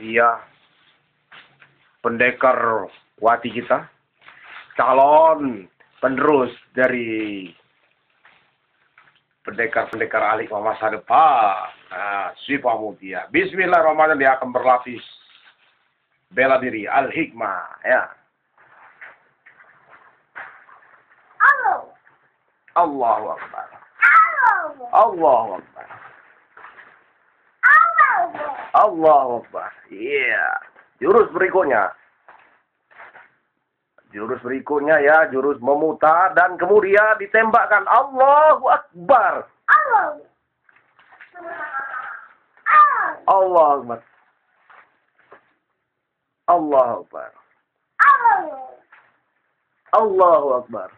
Dia pendekar wati kita, calon penerus dari pendekar-pendekar alik masa depan. Nah, Syifa Mutia. Bismillahirrahmanirrahim. Dia akan berlapis bela diri al-hikmah, ya. Allahu Akbar. Allahu Akbar. Allahu Akbar. Iya. Jurus berikutnya. Jurus berikutnya ya, jurus memutar dan kemudian ditembakkan. Allahu Akbar. Allahu Akbar. Allahu Akbar. Allahu Akbar.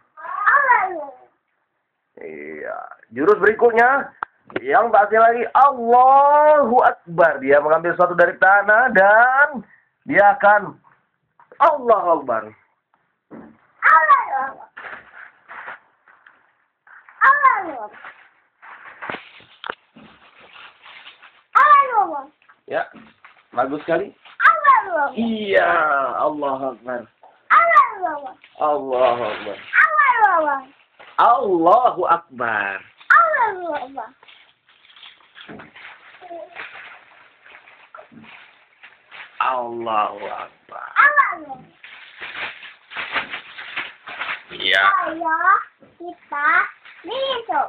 Iya. Jurus berikutnya yang tak asing lagi. Allahu Akbar. Dia mengambil sesuatu dari tanah dan dia akan Allahu Akbar. Ya, bagus sekali. Iya, Allahu Akbar. Allahu Akbar. Allahu Akbar. Allahu Akbar. Iya. Ayo kita besok.